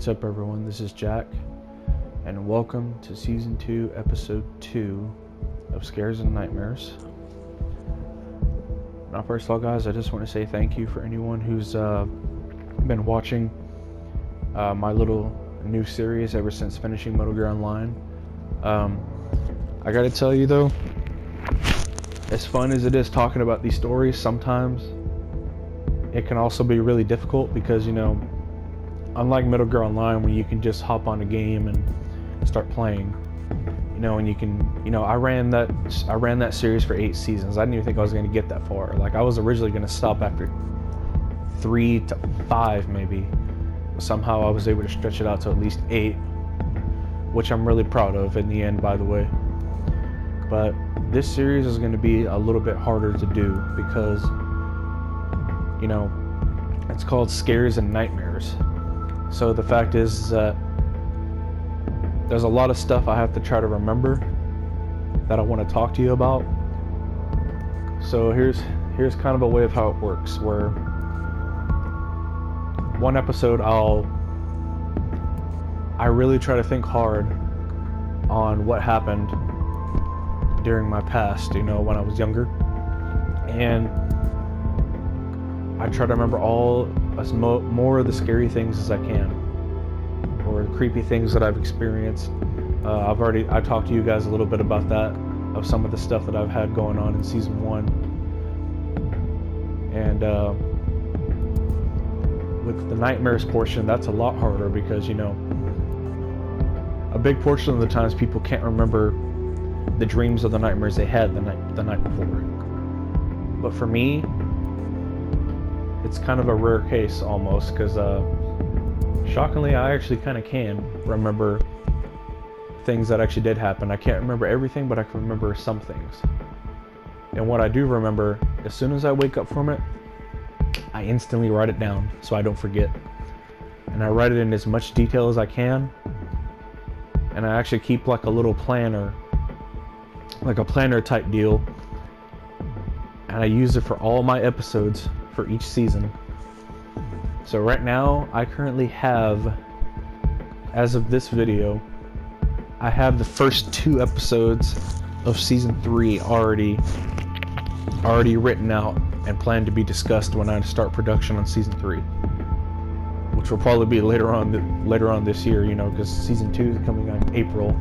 What's up, everyone? This is Jack, and welcome to Season 2, Episode 2 of Scares and Nightmares. Now, first of all, guys, I just want to say thank you for anyone who's been watching my little new series ever since finishing Metal Gear Online. I gotta tell you, though, as fun as it is talking about these stories, sometimes it can also be really difficult because, you know, unlike Metal Gear Online, where you can just hop on a game and start playing, you know, and you can, you know, I ran that series for 8 seasons. I didn't even think I was going to get that far. Like, I was originally going to stop after 3 to 5, maybe. But somehow I was able to stretch it out to at least 8, which I'm really proud of in the end, by the way. But this series is going to be a little bit harder to do because, you know, it's called Scares and Nightmares. So the fact is that there's a lot of stuff I have to try to remember that I want to talk to you about. So here's kind of a way of how it works, where one episode I really try to think hard on what happened during my past, you know, when I was younger, and I try to remember more of the scary things as I can, or the creepy things that I've experienced. I talked to you guys a little bit about that, of some of the stuff that I've had going on in Season 1. And with the nightmares portion, that's a lot harder because, you know, a big portion of the times people can't remember the dreams of the nightmares they had the night before. But for me, it's kind of a rare case almost, because shockingly I actually kind of can remember things that actually did happen. I can't remember everything, but I can remember some things. And what I do remember, as soon as I wake up from it, I instantly write it down so I don't forget. And I write it in as much detail as I can. And I actually keep like a little planner, like a planner type deal. And I use it for all my episodes for each season. So right now, I currently have, as of this video, I have the first 2 episodes of Season 3 already written out and planned to be discussed when I start production on Season 3, which will probably be later on this year, you know, because Season 2 is coming on April,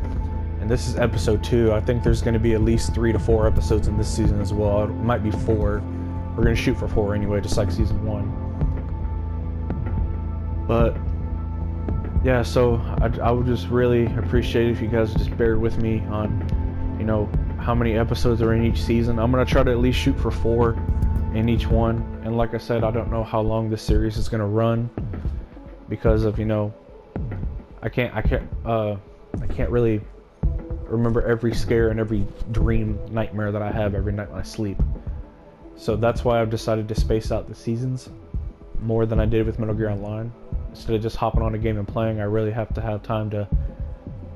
and this is Episode 2. I think there's going to be at least 3 to 4 episodes in this season as well. It might be 4. We're going to shoot for 4 anyway, just like Season 1. But yeah, so I would just really appreciate it if you guys just bear with me on, you know, how many episodes are in each season. I'm going to try to at least shoot for 4 in each one. And like I said, I don't know how long this series is going to run because of, you know, I can't really remember every scare and every dream nightmare that I have every night when I sleep. So that's why I've decided to space out the seasons more than I did with Metal Gear Online. Instead of just hopping on a game and playing, I really have to have time to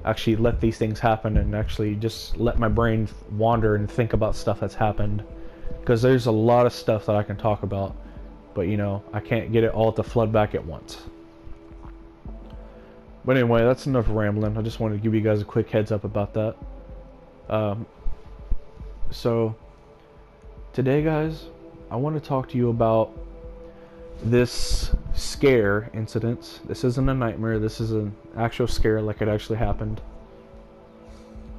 actually let these things happen and actually just let my brain wander and think about stuff that's happened. Because there's a lot of stuff that I can talk about, but, you know, I can't get it all to flood back at once. But anyway, that's enough rambling. I just wanted to give you guys a quick heads up about that. So today, guys, I want to talk to you about this scare incident. This isn't a nightmare. This is an actual scare, like it actually happened.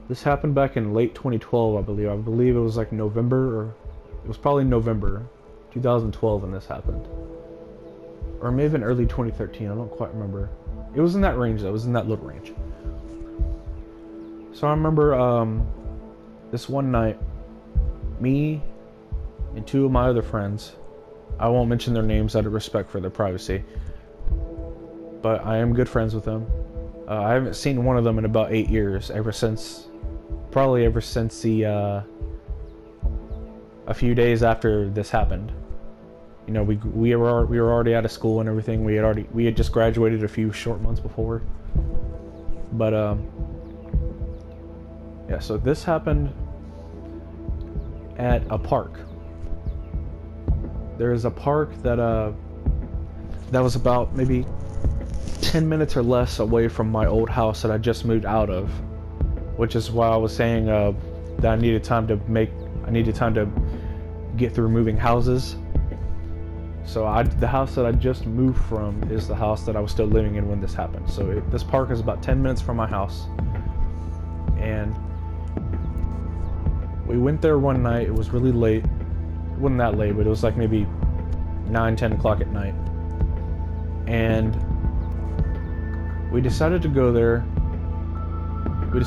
This happened back in late 2012, I believe. I believe it was like November, or it was probably November 2012 when this happened. Or maybe in early 2013, I don't quite remember. It was in that range though, it was in that little range. So I remember this one night, me and 2 of my other friends, I won't mention their names out of respect for their privacy, but I am good friends with them. I haven't seen one of them in about 8 years, probably ever since a few days after this happened. You know, we were already out of school and everything. We had just graduated a few short months before. But yeah, so this happened at a park. There is a park that was about maybe 10 minutes or less away from my old house that I just moved out of, which is why I was saying that I needed time to get through moving houses. So the house that I just moved from is the house that I was still living in when this happened. So this park is about 10 minutes from my house. And we went there one night. It was really late. It wasn't that late, but it was like maybe 9-10 o'clock at night. And we decided to go there. We each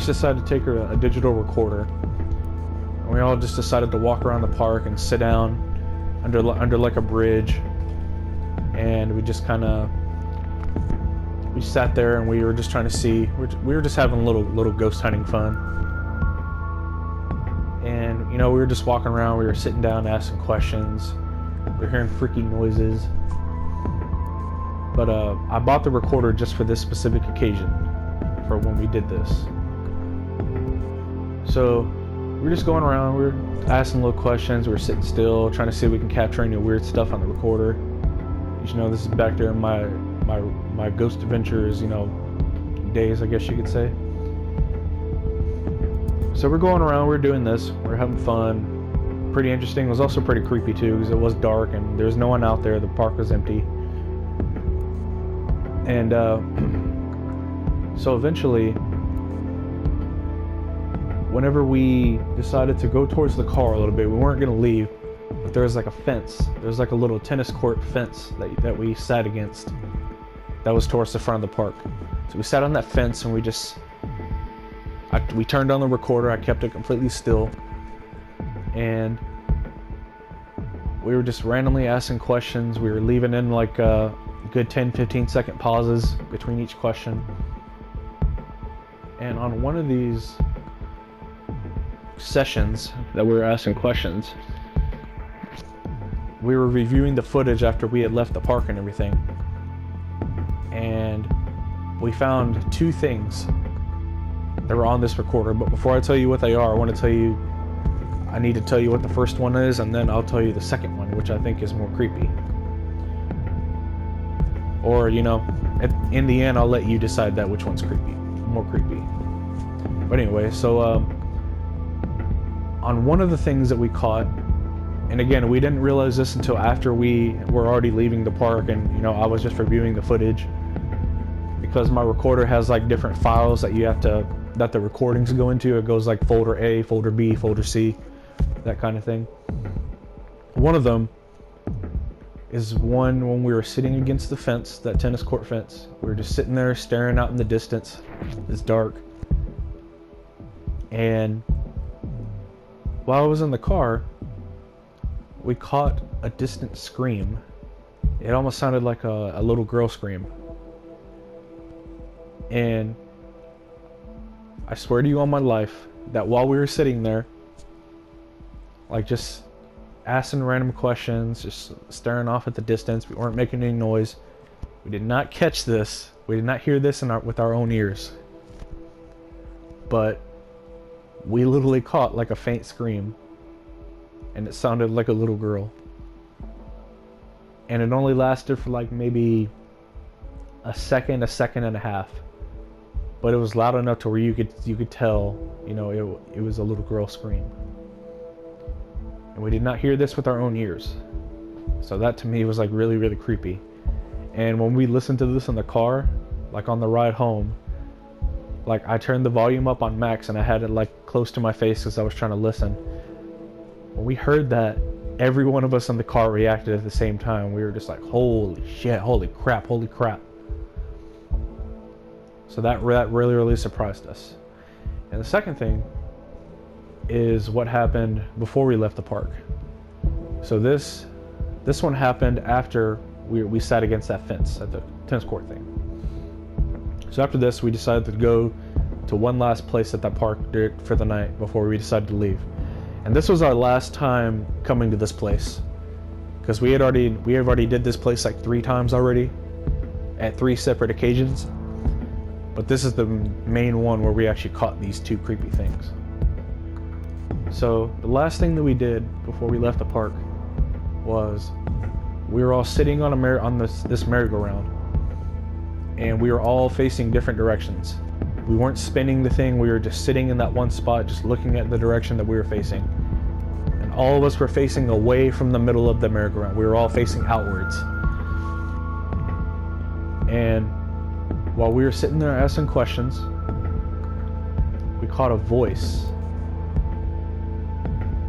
decided to take a digital recorder. And we all just decided to walk around the park and sit down under like a bridge, and we just we sat there and we were just trying to see. We were just having a little ghost hunting fun. And we were just walking around. We were sitting down, asking questions. We were hearing freaky noises. But I bought the recorder just for this specific occasion, for when we did this. So we were just going around. We were asking little questions. We were sitting still, trying to see if we can capture any weird stuff on the recorder. This is back there in my Ghost Adventures, days, I guess you could say. So we're going around. We're doing this. We're having fun. Pretty interesting. It was also pretty creepy too, because it was dark and there was no one out there. The park was empty. And so eventually, whenever we decided to go towards the car a little bit, we weren't going to leave, but there was like a fence. There was like a little tennis court fence that we sat against that was towards the front of the park. So we sat on that fence and we turned on the recorder. I kept it completely still, and we were just randomly asking questions. We were leaving in like good 10-15 second pauses between each question. And on one of these sessions that we were asking questions, we were reviewing the footage after we had left the park and everything, and we found two things that were on this recorder. But before I tell you what they are, I need to tell you what the first one is, and then I'll tell you the second one, which I think is more creepy. Or in the end, I'll let you decide which one's more creepy. But anyway, so on one of the things that we caught, and again, we didn't realize this until after we were already leaving the park, and I was just reviewing the footage, because my recorder has like different files that the recordings go into. It goes like folder A, folder B, folder C, that kind of thing. One of them is one when we were sitting against the fence, that tennis court fence. We were just sitting there staring out in the distance. It's dark. And while I was in the car, we caught a distant scream. It almost sounded like a little girl scream. And I swear to you on my life that while we were sitting there, like just asking random questions, just staring off at the distance, we weren't making any noise. We did not catch this. We did not hear this with our own ears. But we literally caught like a faint scream, and it sounded like a little girl. And it only lasted for like maybe a second and a half. But it was loud enough to where you could tell, it was a little girl scream. And we did not hear this with our own ears. So that to me was like really, really creepy. And when we listened to this in the car, like on the ride home, like I turned the volume up on max and I had it like close to my face because I was trying to listen. When we heard that, every one of us in the car reacted at the same time. We were just like, holy shit, holy crap. So that really, really surprised us. And the second thing is what happened before we left the park. So this one happened after we sat against that fence at the tennis court thing. So after this, we decided to go to one last place at that park for the night before we decided to leave. And this was our last time coming to this place, because we had already did this place like 3 times already at 3 separate occasions. But this is the main one where we actually caught these 2 creepy things. So the last thing that we did before we left the park was we were all sitting on this merry-go-round, and we were all facing different directions. We weren't spinning the thing, we were just sitting in that one spot, just looking at the direction that we were facing. And all of us were facing away from the middle of the merry-go-round. We were all facing outwards. And while we were sitting there asking questions, we caught a voice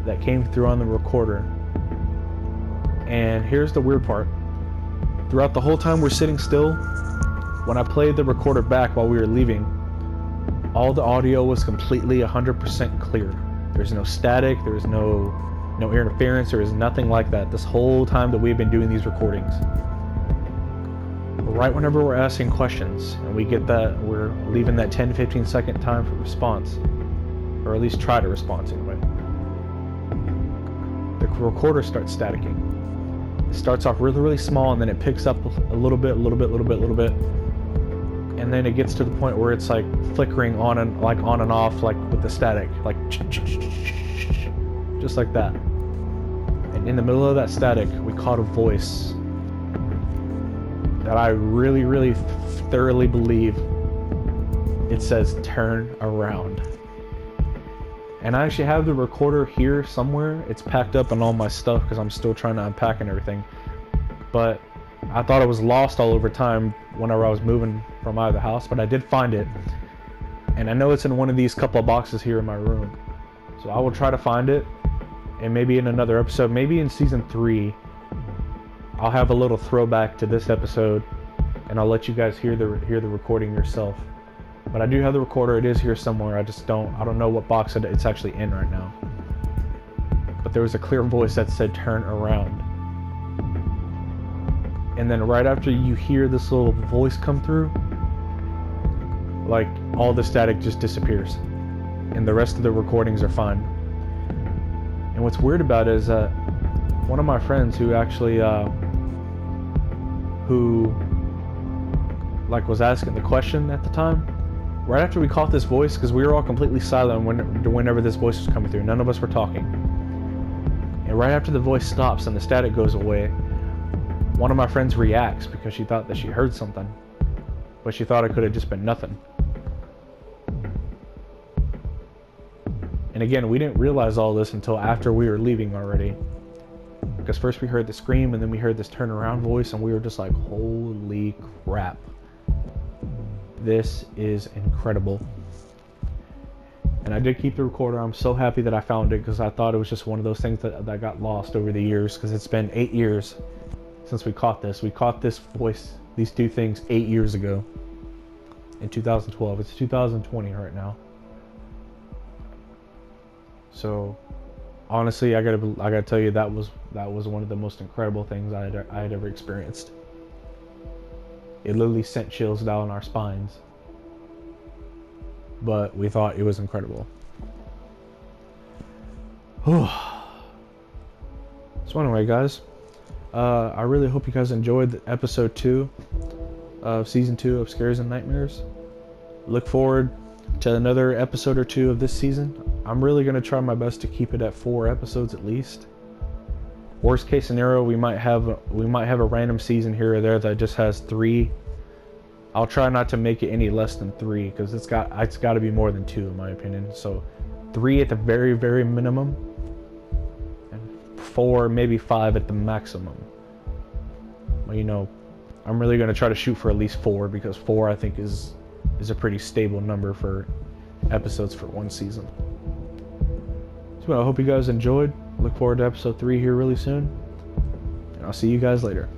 that came through on the recorder. And here's the weird part. Throughout the whole time we're sitting still, when I played the recorder back while we were leaving, all the audio was completely 100% clear. There's no static, there's no interference, there is nothing like that this whole time that we've been doing these recordings. Right whenever we're asking questions and we get that, we're leaving that 10-15 second time for response, or at least try to respond anyway, the recorder starts staticking. It starts off really, really small, and then it picks up a little bit, and then it gets to the point where it's like flickering on and off, like with the static, like just like that. And in the middle of that static, we caught a voice that I really, really thoroughly believe it says "turn around." And I actually have the recorder here somewhere. It's packed up in all my stuff because I'm still trying to unpack and everything. But I thought it was lost all over time whenever I was moving from out of the house, but I did find it. And I know it's in one of these couple of boxes here in my room. So I will try to find it, and maybe in another episode, maybe in season 3, I'll have a little throwback to this episode, and I'll let you guys hear the recording yourself. But I do have the recorder. It is here somewhere. I don't know what box it's actually in right now. But there was a clear voice that said "turn around." And then right after you hear this little voice come through, like, all the static just disappears, and the rest of the recordings are fine. And what's weird about it is that one of my friends who actually was asking the question at the time, right after we caught this voice, because we were all completely silent whenever this voice was coming through, none of us were talking, and right after the voice stops and the static goes away, one of my friends reacts because she thought that she heard something, but she thought it could have just been nothing. And again, we didn't realize all this until after we were leaving already, because first we heard the scream and then we heard this turnaround voice, and we were just like, holy crap, this is incredible. And I did keep the recorder. I'm so happy that I found it, because I thought it was just one of those things that got lost over the years, because it's been 8 years since we caught this. We caught this voice, these two things, 8 years ago in 2012. It's 2020 right now. So honestly, I gotta tell you, that was one of the most incredible things I had ever experienced. It literally sent chills down our spines, but we thought it was incredible. So anyway, guys, I really hope you guys enjoyed episode 2 of season 2 of Scares and Nightmares. Look forward to another episode or 2 of this season. I'm really going to try my best to keep it at 4 episodes at least. Worst case scenario, we might have a random season here or there that just has 3. I'll try not to make it any less than 3, because it's got to be more than 2 in my opinion. So 3 at the very, very minimum, and 4, maybe 5 at the maximum. Well, you know, I'm really going to try to shoot for at least 4, because 4 I think is a pretty stable number for episodes for one season. So I hope you guys enjoyed. Look forward to episode 3 here really soon, and I'll see you guys later.